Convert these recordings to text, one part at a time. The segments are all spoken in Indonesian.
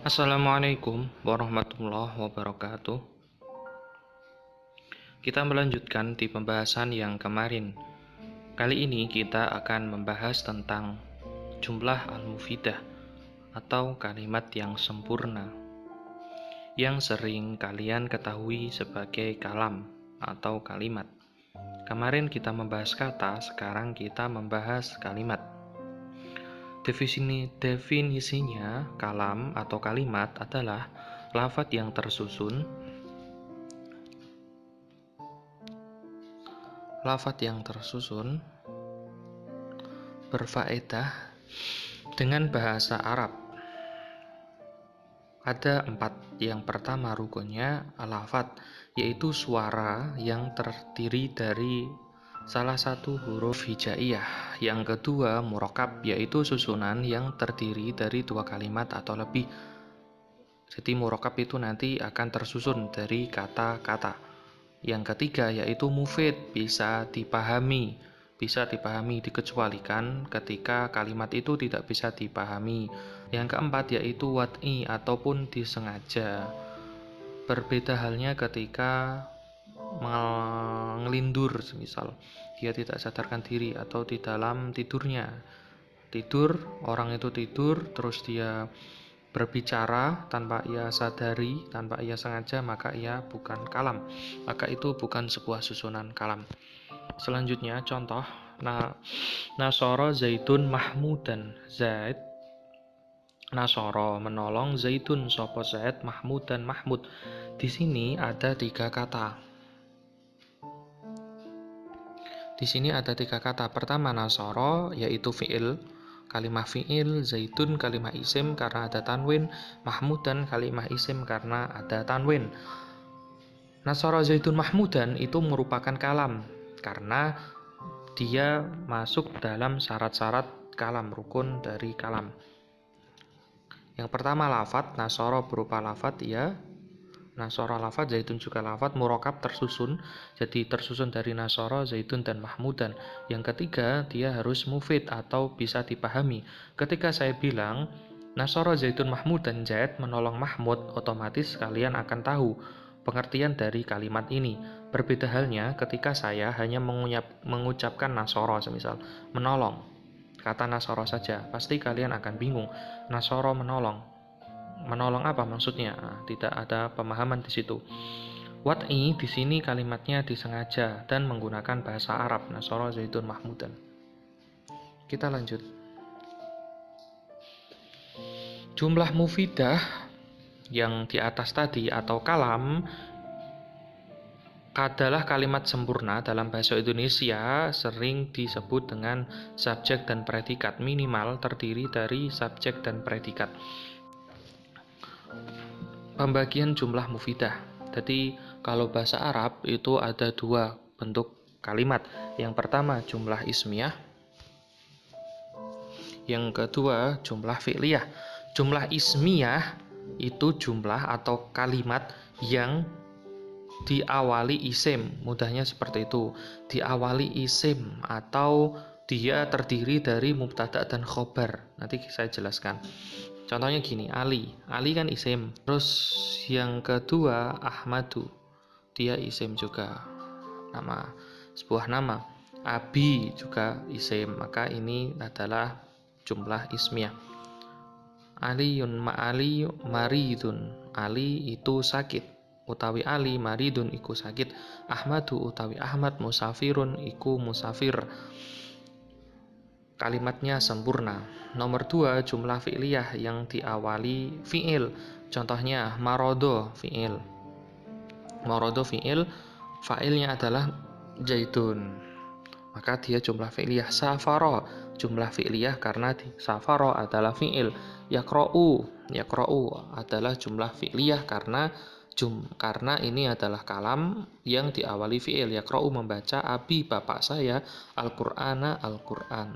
Assalamualaikum warahmatullahi wabarakatuh. Kita melanjutkan di pembahasan yang kemarin. Kali ini kita akan membahas tentang jumlah al-mufidah atau kalimat yang sempurna, yang sering kalian ketahui sebagai kalam atau kalimat. Kemarin kita membahas kata, sekarang kita membahas kalimat. Definisinya kalam atau kalimat adalah lafadz yang tersusun berfaedah dengan bahasa Arab. Ada 4. Yang pertama rukunnya lafadz, yaitu suara yang terdiri dari salah satu huruf hijaiyah. Yang kedua murakkab, yaitu susunan yang terdiri dari 2 kalimat atau lebih. Jadi murakkab itu nanti akan tersusun dari kata-kata. Yang ketiga yaitu mufid, bisa dipahami, dikecualikan ketika kalimat itu tidak bisa dipahami. Yang keempat yaitu wad'i ataupun disengaja. Berbeda halnya ketika mengelindur, misal dia tidak sadarkan diri atau di dalam tidurnya. Orang itu tidur terus dia berbicara tanpa ia sadari, tanpa ia sengaja, maka ia bukan kalam, maka itu bukan sebuah susunan kalam. Selanjutnya contoh, nasara zaitun mahmudan, Zaid nasara menolong, zaitun sapa Zaid, mahmudan mahmud. Di sini ada 3 kata. Pertama nasara yaitu fi'il, kalimah fi'il, zaitun kalimah isim karena ada tanwin, mahmudan kalimah isim karena ada tanwin. Nasara zaitun mahmudan itu merupakan kalam karena dia masuk dalam syarat-syarat kalam, rukun dari kalam. Yang pertama lafadz, nasara berupa lafadz ya. Nasara lafadz, zaitun juga lafadz, murakkab tersusun, jadi tersusun dari nasara, zaitun, dan mahmudan. Yang ketiga, dia harus mufid atau bisa dipahami. Ketika saya bilang nasara zaitun mahmudan, Zaid menolong Mahmud, otomatis kalian akan tahu pengertian dari kalimat ini. Berbeda halnya ketika saya hanya mengucapkan nasara, semisal menolong, kata nasara saja, pasti kalian akan bingung. Nasara menolong apa maksudnya? Tidak ada pemahaman di situ. Wad'i di sini kalimatnya disengaja dan menggunakan bahasa Arab, nasara zaitun mahmudan. Kita lanjut. Jumlah mufidah yang di atas tadi atau kalam adalah kalimat sempurna. Dalam bahasa Indonesia sering disebut dengan subjek dan predikat, minimal terdiri dari subjek dan predikat. Pembagian jumlah mufidah. Jadi kalau bahasa Arab itu ada 2 bentuk kalimat. Yang pertama jumlah ismiyah, yang kedua jumlah fi'liyah. Jumlah ismiyah itu jumlah atau kalimat yang diawali isim, mudahnya seperti itu, diawali isim atau dia terdiri dari mubtada dan khobar. Nanti saya jelaskan. Contohnya gini, Ali kan isim. Terus yang kedua Ahmadu, dia isim juga, nama, sebuah nama. Abi juga isim, maka ini adalah jumlah ismiyah. Aliyun ma'ali maridun, Ali itu sakit, utawi Ali maridun iku sakit. Ahmadu utawi Ahmad musafirun iku musafir. Kalimatnya sempurna. Nomor 2 jumlah fi'liyah yang diawali fi'il. Contohnya marodo fi'il. Marodo fi'il, fa'ilnya adalah zaitun, maka dia jumlah fi'liyah. Safaro jumlah fi'liyah karena safaro adalah fi'il. Yaqra'u adalah jumlah fi'liyah karena ini adalah kalam yang diawali fi'il. Yaqra'u membaca, abi bapak saya, Al-Qur'ana Al-Qur'an.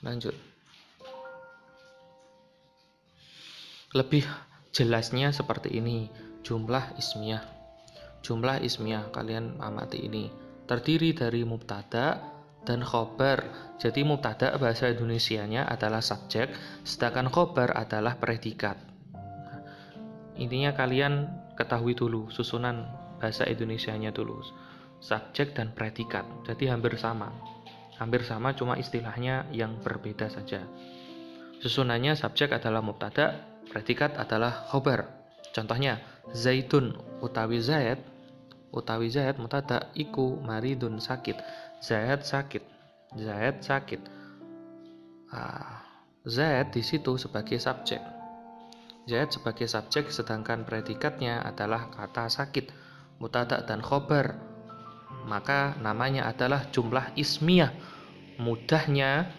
Lanjut. Lebih jelasnya seperti ini. Jumlah ismiyah kalian amati ini, terdiri dari mubtada, dan khobar. Jadi mubtada bahasa Indonesianya adalah subjek, sedangkan khobar adalah predikat. Intinya kalian ketahui dulu susunan bahasa Indonesianya dulu. Subjek dan predikat. Jadi hampir sama. Hampir sama, cuma istilahnya yang berbeda saja. Susunannya subjek adalah mubtada, predikat adalah khobar. Contohnya, Zaitun utawi Zaid mubtada iku maridun sakit. Zaid sakit. Zaid di situ sebagai subjek. Zaid sebagai subjek, sedangkan predikatnya adalah kata sakit, mubtada dan khobar. Maka namanya adalah jumlah ismiyah. Mudahnya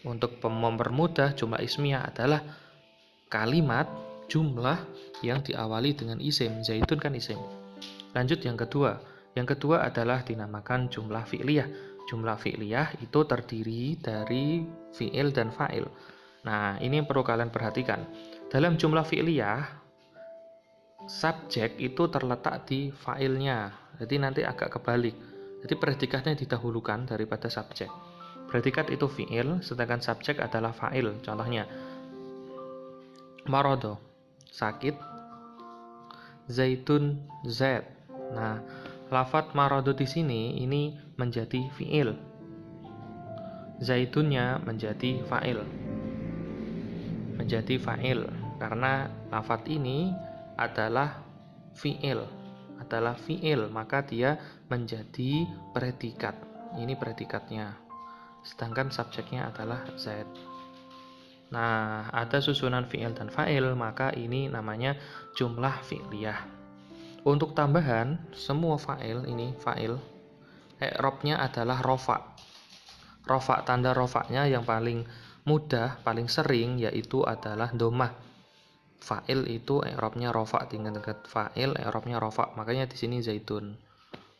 untuk mempermudah jumlah ismiyah adalah kalimat jumlah yang diawali dengan isim. Zaitun kan isim. Lanjut yang kedua. Yang kedua adalah dinamakan jumlah fi'liyah. Jumlah fi'liyah itu terdiri dari fi'il dan fa'il. Nah, ini yang perlu kalian perhatikan. Dalam jumlah fi'liyah, subjek itu terletak di fa'ilnya. Jadi nanti agak kebalik. Jadi predikatnya didahulukan daripada subjek. Predikat itu fi'il, sedangkan subjek adalah fa'il. Contohnya, marodo, sakit, zaitun, zaid. Nah, lafadz marodo di sini ini menjadi fi'il. Zaitunnya menjadi fa'il. Karena lafadz ini adalah fi'il. Maka dia menjadi predikat. Ini predikatnya. Sedangkan subjeknya adalah zaid. Nah, ada susunan fi'il dan fa'il, maka ini namanya jumlah fi'liyah. Untuk tambahan, semua fa'il ini fa'il, i'rabnya adalah rofa. Tanda rofanya yang paling mudah, paling sering yaitu adalah domah. Fa'il itu i'rabnya rofa, tinggal dekat fa'il, i'rabnya rofa. Makanya di sini zaitun.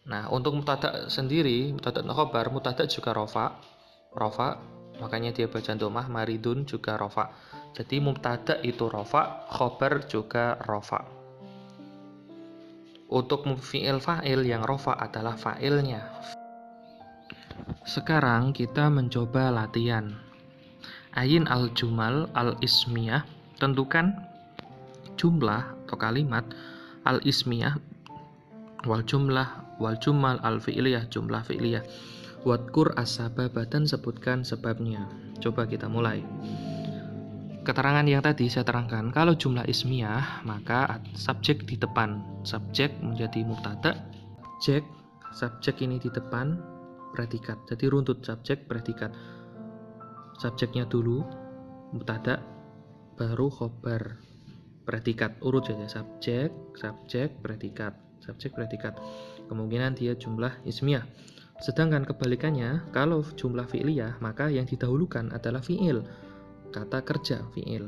Nah, untuk mubtada sendiri, mubtada dan khobar, mubtada juga rofa, makanya dia baca domah. Maridun juga rofa. Jadi mubtada itu rofa, khobar juga rofa. Untuk fi'il fa'il yang rofa adalah fa'ilnya. Sekarang kita mencoba latihan. Ayin al-jumal al-ismiyah. Tentukan jumlah atau kalimat al-ismiyah wal jumal al-fi'liyah, jumlah fi'liyah. Wadkur as-sabab, dan sebutkan sebabnya. Coba kita mulai. Keterangan yang tadi saya terangkan, kalau jumlah ismiyah maka subjek di depan. Subjek menjadi mubtada, subjek ini di depan predikat. Jadi runtut subjek predikat. Subjeknya dulu mubtada, baru khobar, predikat. Urut saja, subjek predikat. Kemungkinan dia jumlah ismiyah. Sedangkan kebalikannya, kalau jumlah fi'liyah maka yang didahulukan adalah fi'il. Kata kerja, fi'il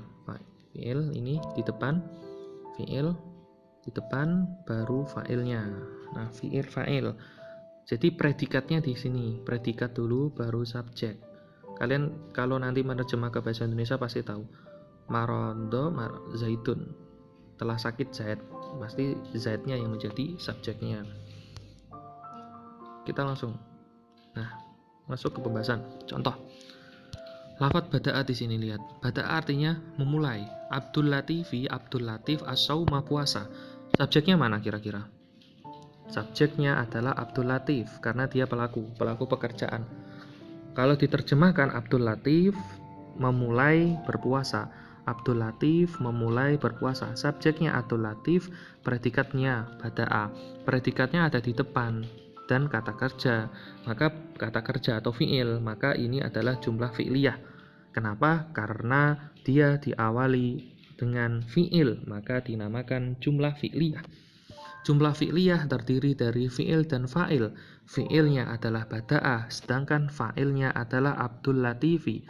ini di depan, baru fa'ilnya. Nah, fa'il. Jadi predikatnya di sini, predikat dulu baru subjek. Kalian kalau nanti menerjemah ke bahasa Indonesia pasti tahu. Marondo zaitun, telah sakit zaid, pasti zaidnya yang menjadi subjeknya. Kita langsung masuk ke pembahasan. Contoh, lafadz bada'a di sini, lihat. Bada'a artinya memulai. Abdul Latif as-sauma, puasa. Subjeknya mana kira-kira? Subjeknya adalah Abdul Latif karena dia pelaku pekerjaan. Kalau diterjemahkan Abdul Latif memulai berpuasa. Abdul Latif memulai berpuasa. Subjeknya Abdul Latif, predikatnya bada'a. Predikatnya ada di depan dan kata kerja. Maka kata kerja atau fi'il, maka ini adalah jumlah fi'liyah. Kenapa? Karena dia diawali dengan fi'il, maka dinamakan jumlah fi'liyah. Jumlah fi'liyah terdiri dari fi'il dan fa'il. Fi'ilnya adalah bada'a, sedangkan fa'ilnya adalah Abdul Latifi.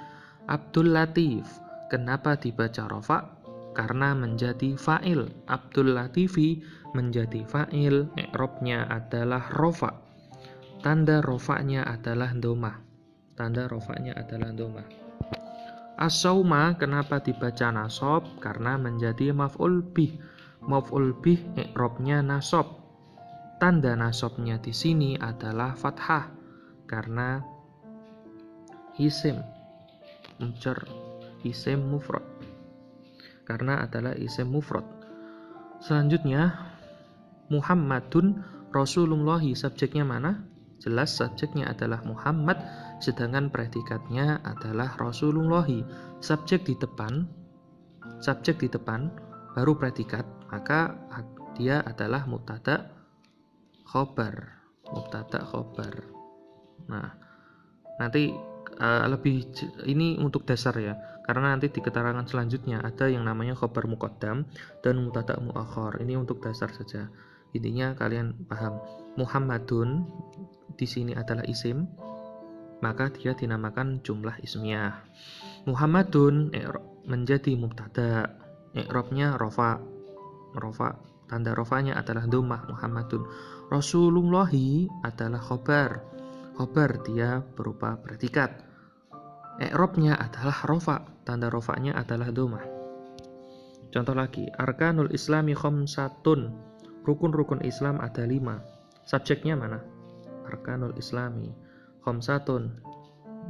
Abdul Latif, kenapa dibaca rofa? Karena menjadi fa'il. Abdul Latifi menjadi fa'il, i'rabnya adalah rofa. Tanda rofanya adalah domah. As-sauma, kenapa dibaca nasab? Karena menjadi maf'ul bih. Maf'ul bih i'rabnya nasab. Tanda nasabnya di sini adalah fathah. Karena isim, unsur isim mufrad karena adalah isim mufrad. Selanjutnya Muhammadun Rasulullahi, subjeknya mana? Jelas subjeknya adalah Muhammad, sedangkan predikatnya adalah Rasulullahi. Subjek di depan baru predikat, maka dia adalah mubtada khobar. Nah, nanti ini untuk dasar ya, karena nanti di keterangan selanjutnya ada yang namanya khobar muqaddam dan mubtada muakhar. Ini untuk dasar saja. Intinya kalian paham. Muhammadun di sini adalah isim, maka dia dinamakan jumlah ismiyah. Muhammadun menjadi mubtada, i'rabnya rafa, tanda rafanya adalah dhammah Muhammadun. Rasulullahi adalah khobar dia berupa predikat. I'rabnya adalah rafa, tanda rafanya adalah dhammah. Contoh lagi, arkanul islami khamsatun, rukun-rukun Islam ada 5. Subjeknya mana? Arkanul islami khamsatun,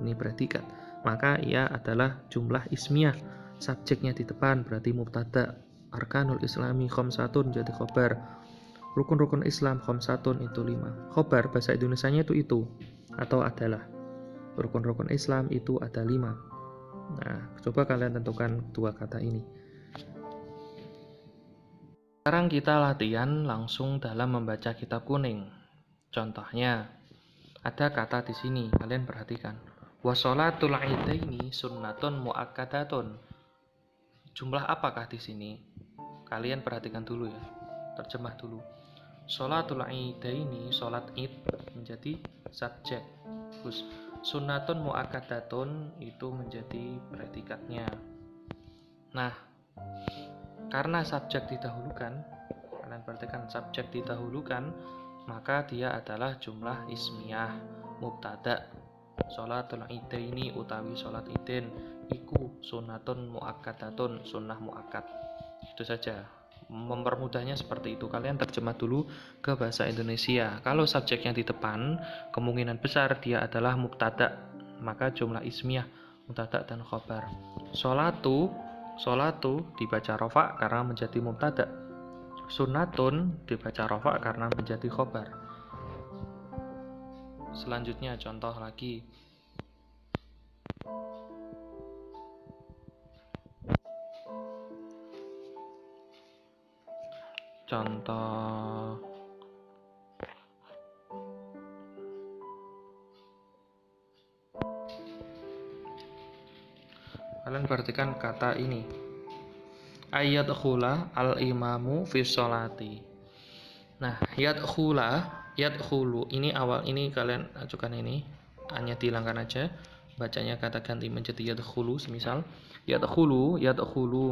ini predikat, maka ia adalah jumlah ismiyah. Subjeknya di depan berarti mubtada. Arkanul islami khamsatun jadi khobar. Rukun-rukun Islam khamsatun itu 5. Khobar bahasa Indonesianya itu atau adalah. Rukun-rukun Islam itu ada 5. Nah, coba kalian tentukan 2 kata ini. Sekarang kita latihan langsung dalam membaca kitab kuning. Contohnya, ada kata di sini, kalian perhatikan. Wa sholatul idaini sunnatun muakkadatun. Jumlah apakah di sini? Kalian perhatikan dulu ya. Terjemah dulu. Sholatul idaini, sholat id menjadi subjek. Terus sunnatun muakkadatun itu menjadi predikatnya. Nah, karena subjek didahulukan, kalian perhatikan subjek didahulukan, maka dia adalah jumlah ismiyah mubtada. Sholatul idaini utawi sholat idin iku sunnatun muakkadatun, sunnah muakkad. Itu saja. Mempermudahnya seperti itu. Kalian terjemah dulu ke bahasa Indonesia. Kalau subjeknya di depan, kemungkinan besar dia adalah mubtada, maka jumlah ismiyah mubtada dan khobar. Sholatu dibaca rafa karena menjadi mubtada. Sunnatun dibaca rafa karena menjadi khobar. Selanjutnya contoh lagi. Contoh kalian perhatikan kata ini. Ayadkhula al-imamu fi sholati. Nah, yadkhulu ini awal, ini kalian ajukan ini, hanya dihilangkan aja. Bacanya kata ganti menjadi yadkhulu, semisal yadkhulu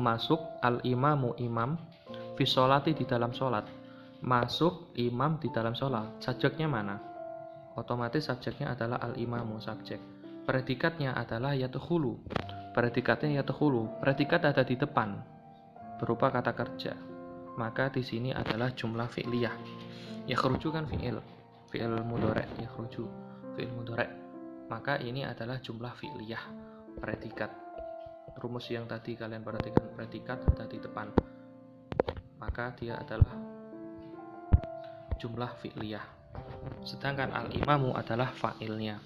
masuk, al-imamu imam, fi sholati di dalam sholat. Masuk imam di dalam sholat. Subjeknya mana? Otomatis subjeknya adalah al-imamu, subjek. Predikatnya adalah yadkhulu. Predikatnya yadkhulu. Predikat ada di depan berupa kata kerja. Maka di sini adalah jumlah fi'liyah. Yakhruju kan fi'il mudhari', yakhruju fi'il mudhari'. Maka ini adalah jumlah fi'liyah, predikat. Rumus yang tadi kalian perhatikan, predikat ada di depan, maka dia adalah jumlah fi'liyah. Sedangkan al-imamu adalah fa'ilnya.